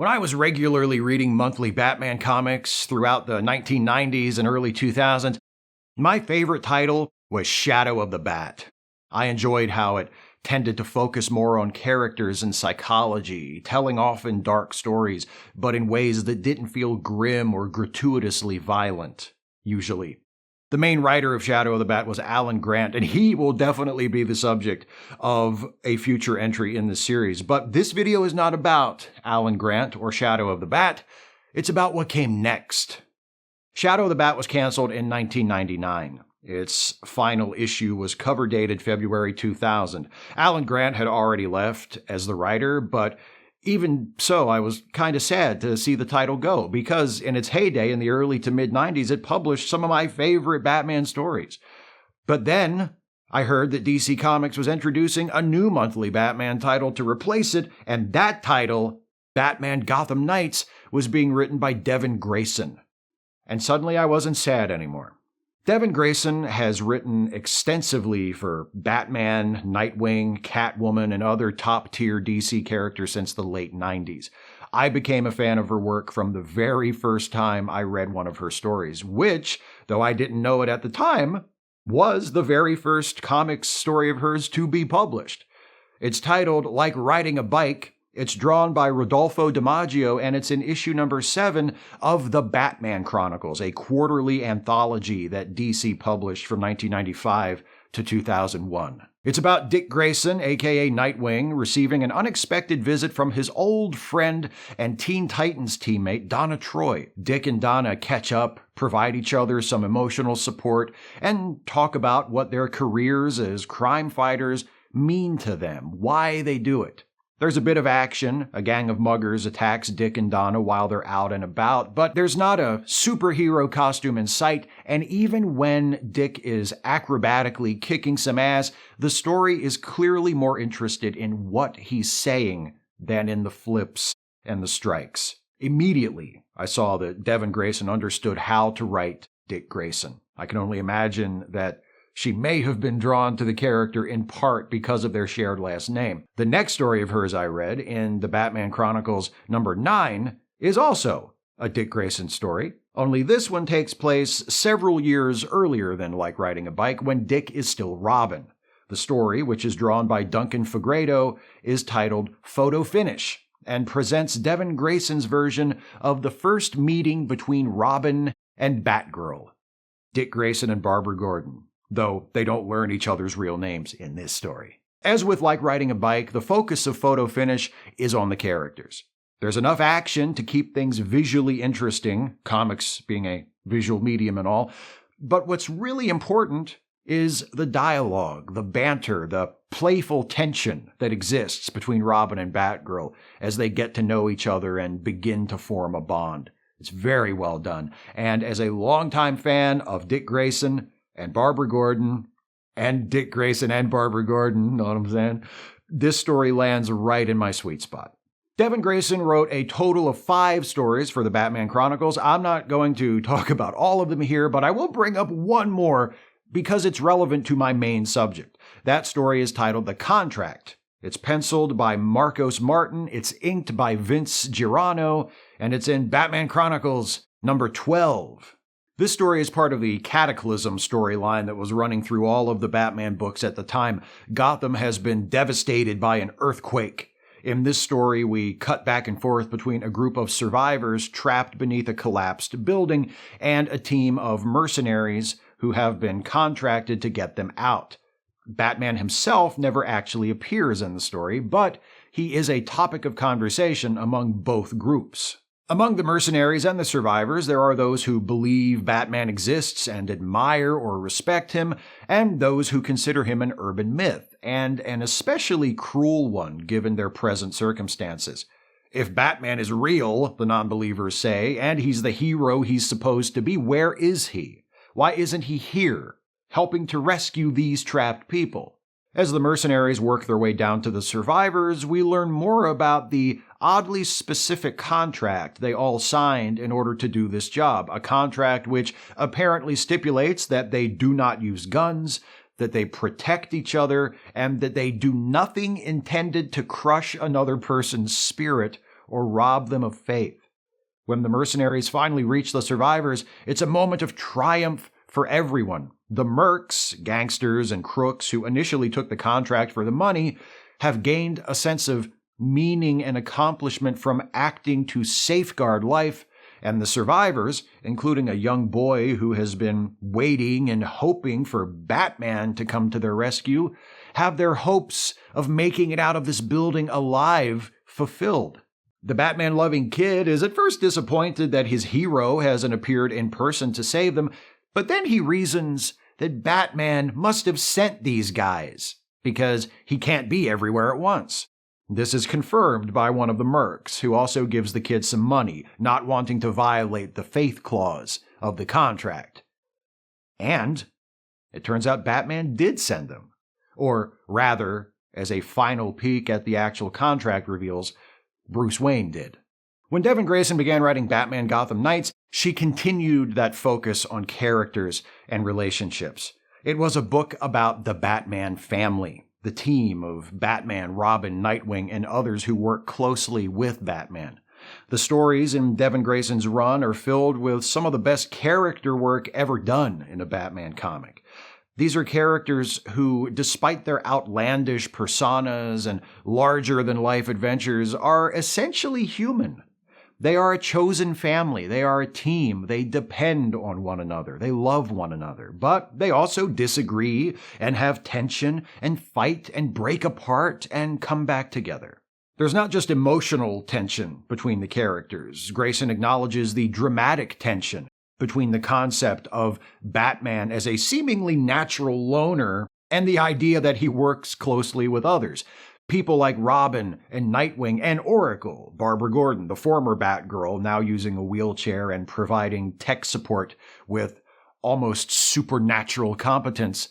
When I was regularly reading monthly Batman comics throughout the 1990s and early 2000s, my favorite title was Shadow of the Bat. I enjoyed how it tended to focus more on characters and psychology, telling often dark stories, but in ways that didn't feel grim or gratuitously violent, usually. The main writer of Shadow of the Bat was Alan Grant, and he will definitely be the subject of a future entry in the series. But this video is not about Alan Grant or Shadow of the Bat. It's about what came next. Shadow of the Bat was canceled in 1999. Its final issue was cover dated February 2000. Alan Grant had already left as the writer, but even so, I was kind of sad to see the title go, because in its heyday in the early to mid-90s, it published some of my favorite Batman stories. But then, I heard that DC Comics was introducing a new monthly Batman title to replace it, and that title, Batman Gotham Knights, was being written by Devin Grayson. And suddenly I wasn't sad anymore. Devin Grayson has written extensively for Batman, Nightwing, Catwoman, and other top-tier DC characters since the late 90s. I became a fan of her work from the very first time I read one of her stories, which, though I didn't know it at the time, was the very first comics story of hers to be published. It's titled Like Riding a Bike. It's drawn by Rodolfo DiMaggio, and it's in issue number 7 of The Batman Chronicles, a quarterly anthology that DC published from 1995 to 2001. It's about Dick Grayson, aka Nightwing, receiving an unexpected visit from his old friend and Teen Titans teammate Donna Troy. Dick and Donna catch up, provide each other some emotional support, and talk about what their careers as crime fighters mean to them, why they do it. There's a bit of action. A gang of muggers attacks Dick and Donna while they're out and about, but there's not a superhero costume in sight, and even when Dick is acrobatically kicking some ass, the story is clearly more interested in what he's saying than in the flips and the strikes. Immediately, I saw that Devin Grayson understood how to write Dick Grayson. I can only imagine that she may have been drawn to the character in part because of their shared last name. The next story of hers I read, in The Batman Chronicles number 9, is also a Dick Grayson story, only this one takes place several years earlier than Like Riding a Bike, when Dick is still Robin. The story, which is drawn by Duncan Fegredo, is titled Photo Finish, and presents Devin Grayson's version of the first meeting between Robin and Batgirl, Dick Grayson and Barbara Gordon, though they don't learn each other's real names in this story. As with Like Riding a Bike, the focus of Photo Finish is on the characters. There's enough action to keep things visually interesting, comics being a visual medium and all, but what's really important is the dialogue, the banter, the playful tension that exists between Robin and Batgirl as they get to know each other and begin to form a bond. It's very well done, and as a longtime fan of Dick Grayson and Barbara Gordon, and Dick Grayson and Barbara Gordon, know what I'm saying? This story lands right in my sweet spot. Devin Grayson wrote a total of 5 stories for the Batman Chronicles. I'm not going to talk about all of them here, but I will bring up one more because it's relevant to my main subject. That story is titled The Contract. It's penciled by Marcos Martin, it's inked by Vince Girano, and it's in Batman Chronicles number 12. This story is part of the Cataclysm storyline that was running through all of the Batman books at the time. Gotham has been devastated by an earthquake. In this story, we cut back and forth between a group of survivors trapped beneath a collapsed building and a team of mercenaries who have been contracted to get them out. Batman himself never actually appears in the story, but he is a topic of conversation among both groups. Among the mercenaries and the survivors, there are those who believe Batman exists and admire or respect him, and those who consider him an urban myth, and an especially cruel one given their present circumstances. If Batman is real, the non-believers say, and he's the hero he's supposed to be, where is he? Why isn't he here, helping to rescue these trapped people? As the mercenaries work their way down to the survivors, we learn more about the oddly specific contract they all signed in order to do this job. A contract which apparently stipulates that they do not use guns, that they protect each other, and that they do nothing intended to crush another person's spirit or rob them of faith. When the mercenaries finally reach the survivors, it's a moment of triumph for everyone. The mercs, gangsters, and crooks who initially took the contract for the money have gained a sense of meaning and accomplishment from acting to safeguard life, and the survivors, including a young boy who has been waiting and hoping for Batman to come to their rescue, have their hopes of making it out of this building alive fulfilled. The Batman-loving kid is at first disappointed that his hero hasn't appeared in person to save them, but then he reasons that Batman must have sent these guys, because he can't be everywhere at once. This is confirmed by one of the mercs, who also gives the kid some money, not wanting to violate the faith clause of the contract. And it turns out Batman did send them. Or rather, as a final peek at the actual contract reveals, Bruce Wayne did. When Devin Grayson began writing Batman Gotham Knights, she continued that focus on characters and relationships. It was a book about the Batman family, the team of Batman, Robin, Nightwing, and others who work closely with Batman. The stories in Devin Grayson's run are filled with some of the best character work ever done in a Batman comic. These are characters who, despite their outlandish personas and larger-than-life adventures, are essentially human. They are a chosen family. They are a team. They depend on one another. They love one another. But they also disagree and have tension and fight and break apart and come back together. There's not just emotional tension between the characters. Grayson acknowledges the dramatic tension between the concept of Batman as a seemingly natural loner and the idea that he works closely with others. People like Robin and Nightwing and Oracle, Barbara Gordon, the former Batgirl, now using a wheelchair and providing tech support with almost supernatural competence.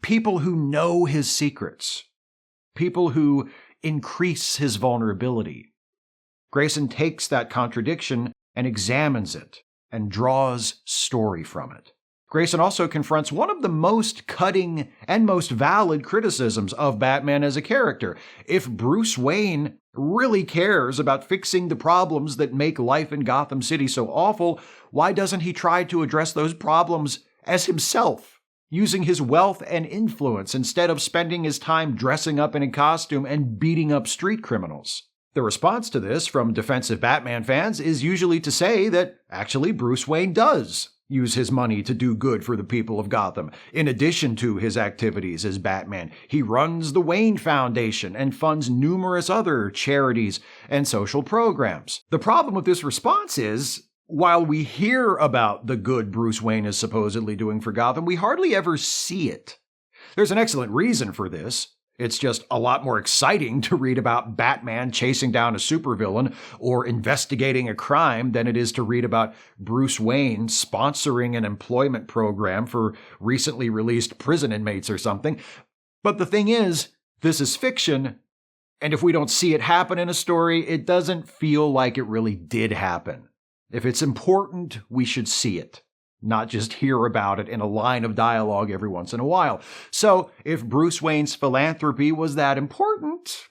People who know his secrets. People who increase his vulnerability. Grayson takes that contradiction and examines it and draws story from it. Grayson also confronts one of the most cutting and most valid criticisms of Batman as a character. If Bruce Wayne really cares about fixing the problems that make life in Gotham City so awful, why doesn't he try to address those problems as himself, using his wealth and influence instead of spending his time dressing up in a costume and beating up street criminals? The response to this from defensive Batman fans is usually to say that actually Bruce Wayne does use his money to do good for the people of Gotham. In addition to his activities as Batman, he runs the Wayne Foundation and funds numerous other charities and social programs. The problem with this response is, while we hear about the good Bruce Wayne is supposedly doing for Gotham, we hardly ever see it. There's an excellent reason for this. It's just a lot more exciting to read about Batman chasing down a supervillain or investigating a crime than it is to read about Bruce Wayne sponsoring an employment program for recently released prison inmates or something. But the thing is, this is fiction, and if we don't see it happen in a story, it doesn't feel like it really did happen. If it's important, we should see it, not just hear about it in a line of dialogue every once in a while. So, if Bruce Wayne's philanthropy was that important,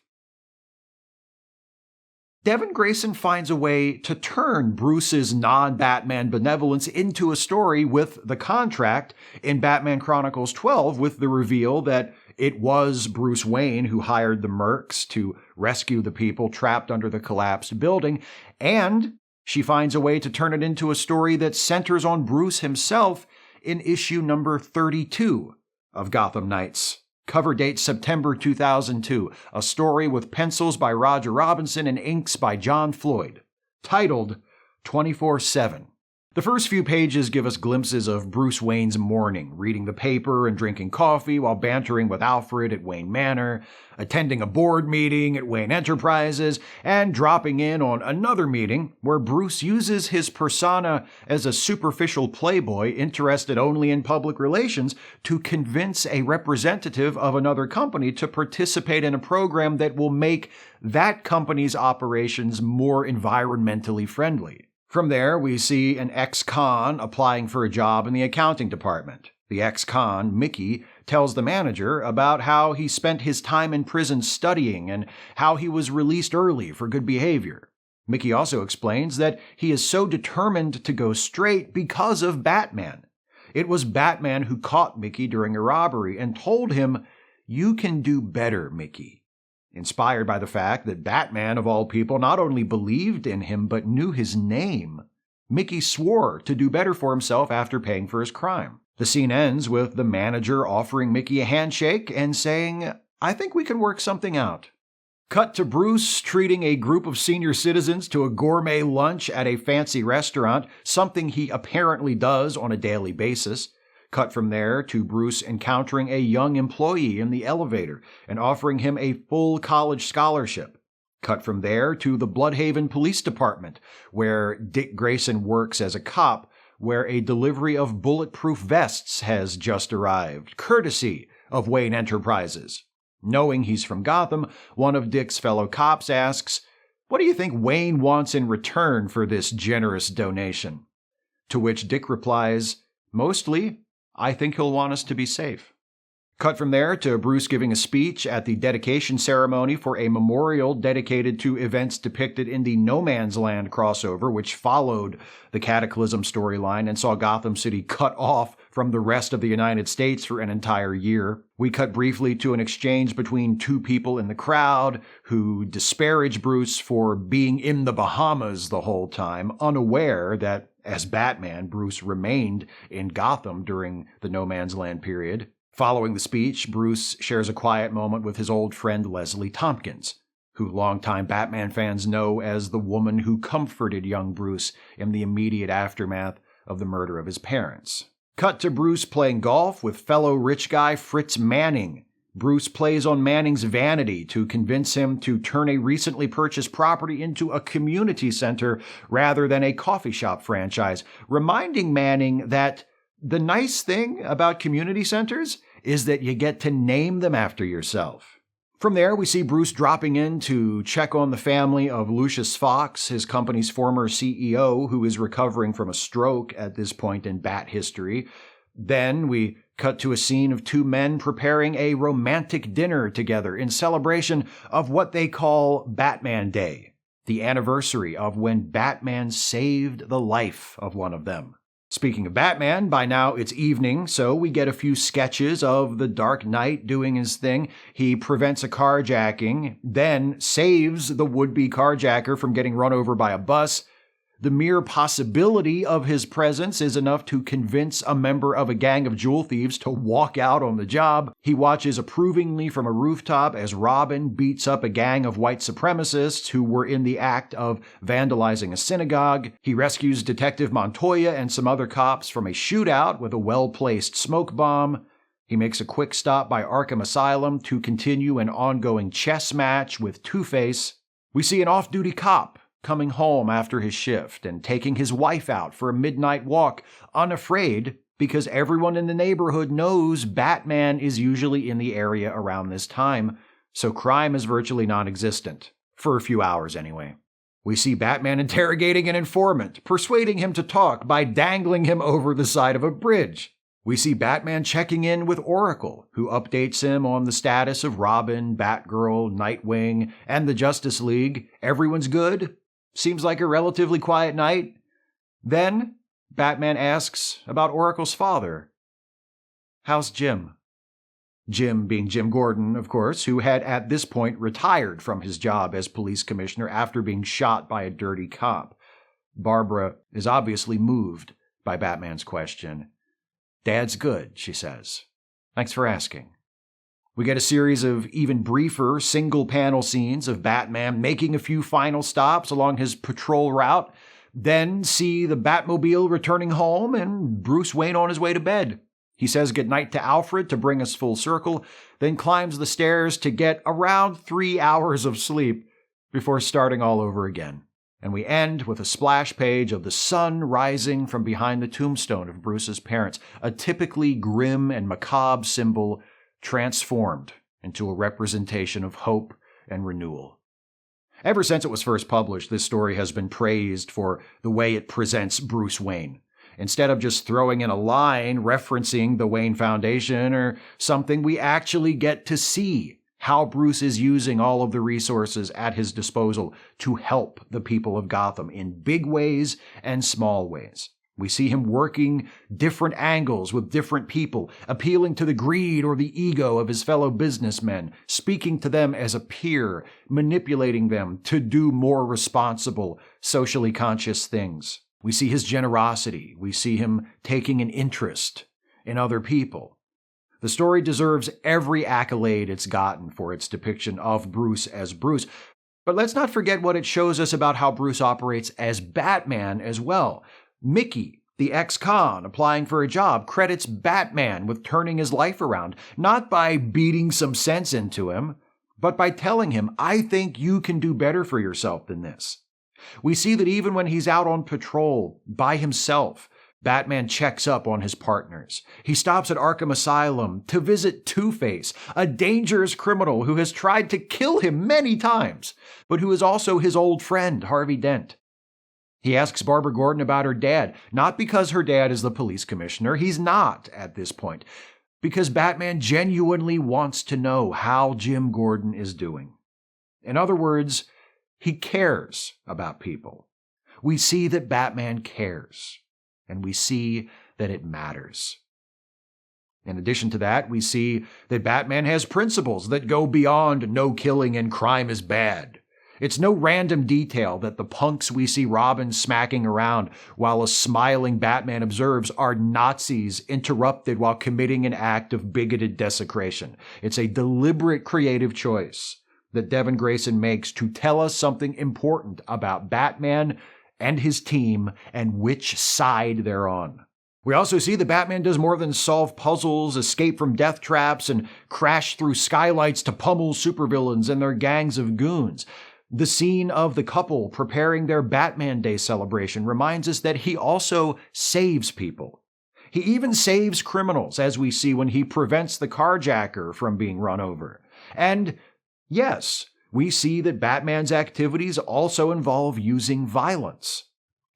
Devin Grayson finds a way to turn Bruce's non-Batman benevolence into a story with the contract in Batman Chronicles 12, with the reveal that it was Bruce Wayne who hired the mercs to rescue the people trapped under the collapsed building, and she finds a way to turn it into a story that centers on Bruce himself in issue number 32 of Gotham Knights. Cover date September 2002, a story with pencils by Roger Robinson and inks by John Floyd, titled 24/7. The first few pages give us glimpses of Bruce Wayne's morning, reading the paper and drinking coffee while bantering with Alfred at Wayne Manor, attending a board meeting at Wayne Enterprises, and dropping in on another meeting where Bruce uses his persona as a superficial playboy interested only in public relations to convince a representative of another company to participate in a program that will make that company's operations more environmentally friendly. From there, we see an ex-con applying for a job in the accounting department. The ex-con, Mickey, tells the manager about how he spent his time in prison studying and how he was released early for good behavior. Mickey also explains that he is so determined to go straight because of Batman. It was Batman who caught Mickey during a robbery and told him, "You can do better, Mickey." Inspired by the fact that Batman, of all people, not only believed in him but knew his name, Mickey swore to do better for himself after paying for his crime. The scene ends with the manager offering Mickey a handshake and saying, "I think we can work something out." Cut to Bruce treating a group of senior citizens to a gourmet lunch at a fancy restaurant, something he apparently does on a daily basis. Cut from there to Bruce encountering a young employee in the elevator and offering him a full college scholarship. Cut from there to the Bloodhaven Police Department, where Dick Grayson works as a cop, where a delivery of bulletproof vests has just arrived, courtesy of Wayne Enterprises. Knowing he's from Gotham, one of Dick's fellow cops asks, "What do you think Wayne wants in return for this generous donation?" To which Dick replies, "Mostly, I think he'll want us to be safe." Cut from there to Bruce giving a speech at the dedication ceremony for a memorial dedicated to events depicted in the No Man's Land crossover, which followed the Cataclysm storyline and saw Gotham City cut off from the rest of the United States for an entire year. We cut briefly to an exchange between two people in the crowd who disparage Bruce for being in the Bahamas the whole time, unaware that, as Batman, Bruce remained in Gotham during the No Man's Land period. Following the speech, Bruce shares a quiet moment with his old friend Leslie Tompkins, who longtime Batman fans know as the woman who comforted young Bruce in the immediate aftermath of the murder of his parents. Cut to Bruce playing golf with fellow rich guy Fritz Manning. Bruce plays on Manning's vanity to convince him to turn a recently purchased property into a community center rather than a coffee shop franchise, reminding Manning that the nice thing about community centers is that you get to name them after yourself. From there, we see Bruce dropping in to check on the family of Lucius Fox, his company's former CEO, who is recovering from a stroke at this point in Bat history. Then we cut to a scene of two men preparing a romantic dinner together in celebration of what they call Batman Day, the anniversary of when Batman saved the life of one of them. Speaking of Batman, by now it's evening, so we get a few sketches of the Dark Knight doing his thing. He prevents a carjacking, then saves the would-be carjacker from getting run over by a bus. The mere possibility of his presence is enough to convince a member of a gang of jewel thieves to walk out on the job. He watches approvingly from a rooftop as Robin beats up a gang of white supremacists who were in the act of vandalizing a synagogue. He rescues Detective Montoya and some other cops from a shootout with a well-placed smoke bomb. He makes a quick stop by Arkham Asylum to continue an ongoing chess match with Two-Face. We see an off-duty cop coming home after his shift and taking his wife out for a midnight walk, unafraid because everyone in the neighborhood knows Batman is usually in the area around this time, so crime is virtually non-existent, for a few hours anyway. We see Batman interrogating an informant, persuading him to talk by dangling him over the side of a bridge. We see Batman checking in with Oracle, who updates him on the status of Robin, Batgirl, Nightwing, and the Justice League. Everyone's good. Seems like a relatively quiet night. Then, Batman asks about Oracle's father. "How's Jim?" Jim being Jim Gordon, of course, who had at this point retired from his job as police commissioner after being shot by a dirty cop. Barbara is obviously moved by Batman's question. "Dad's good," she says. "Thanks for asking." We get a series of even briefer single-panel scenes of Batman making a few final stops along his patrol route, then see the Batmobile returning home and Bruce Wayne on his way to bed. He says goodnight to Alfred to bring us full circle, then climbs the stairs to get around 3 hours of sleep before starting all over again. And we end with a splash page of the sun rising from behind the tombstone of Bruce's parents, a typically grim and macabre symbol transformed into a representation of hope and renewal. Ever since it was first published, this story has been praised for the way it presents Bruce Wayne. Instead of just throwing in a line referencing the Wayne Foundation or something, we actually get to see how Bruce is using all of the resources at his disposal to help the people of Gotham in big ways and small ways. We see him working different angles with different people, appealing to the greed or the ego of his fellow businessmen, speaking to them as a peer, manipulating them to do more responsible, socially conscious things. We see his generosity. We see him taking an interest in other people. The story deserves every accolade it's gotten for its depiction of Bruce as Bruce. But let's not forget what it shows us about how Bruce operates as Batman as well. Mickey, the ex-con applying for a job, credits Batman with turning his life around, not by beating some sense into him, but by telling him, "I think you can do better for yourself than this." We see that even when he's out on patrol by himself, Batman checks up on his partners. He stops at Arkham Asylum to visit Two-Face, a dangerous criminal who has tried to kill him many times, but who is also his old friend, Harvey Dent. He asks Barbara Gordon about her dad, not because her dad is the police commissioner. He's not at this point, because Batman genuinely wants to know how Jim Gordon is doing. In other words, he cares about people. We see that Batman cares, and we see that it matters. In addition to that, we see that Batman has principles that go beyond no killing and crime is bad. It's no random detail that the punks we see Robin smacking around while a smiling Batman observes are Nazis interrupted while committing an act of bigoted desecration. It's a deliberate creative choice that Devin Grayson makes to tell us something important about Batman and his team and which side they're on. We also see that Batman does more than solve puzzles, escape from death traps, and crash through skylights to pummel supervillains and their gangs of goons. The scene of the couple preparing their Batman Day celebration reminds us that he also saves people. He even saves criminals, as we see when he prevents the carjacker from being run over. And yes, we see that Batman's activities also involve using violence.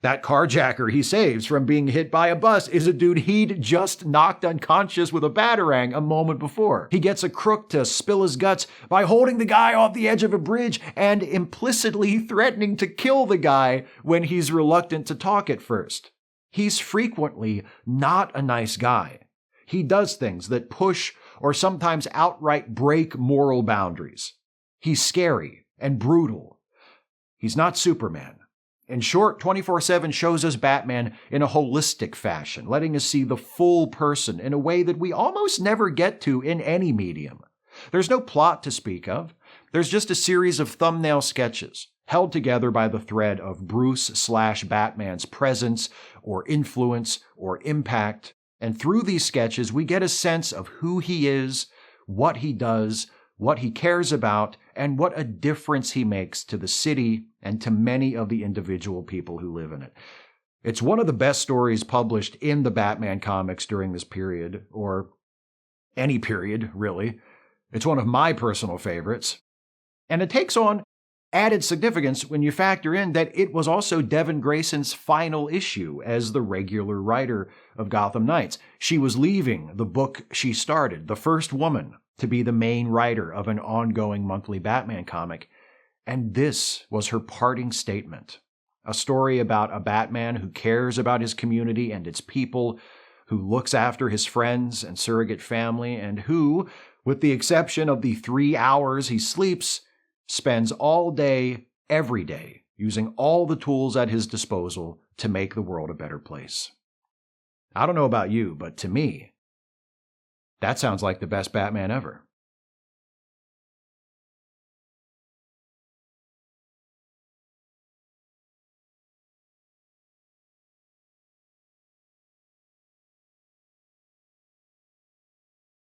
That carjacker he saves from being hit by a bus is a dude he'd just knocked unconscious with a batarang a moment before. He gets a crook to spill his guts by holding the guy off the edge of a bridge and implicitly threatening to kill the guy when he's reluctant to talk at first. He's frequently not a nice guy. He does things that push or sometimes outright break moral boundaries. He's scary and brutal. He's not Superman. In short, 24/7 shows us Batman in a holistic fashion, letting us see the full person in a way that we almost never get to in any medium. There's no plot to speak of. There's just a series of thumbnail sketches held together by the thread of Bruce/Batman's presence or influence or impact. And through these sketches, we get a sense of who he is, what he does, what he cares about, and what a difference he makes to the city and to many of the individual people who live in it. It's one of the best stories published in the Batman comics during this period, or any period, really. It's one of my personal favorites. And it takes on added significance when you factor in that it was also Devin Grayson's final issue as the regular writer of Gotham Knights. She was leaving the book she started, the first woman to be the main writer of an ongoing monthly Batman comic. And this was her parting statement. A story about a Batman who cares about his community and its people, who looks after his friends and surrogate family, and who, with the exception of the 3 hours he sleeps, spends all day, every day, using all the tools at his disposal to make the world a better place. I don't know about you, but to me, that sounds like the best Batman ever.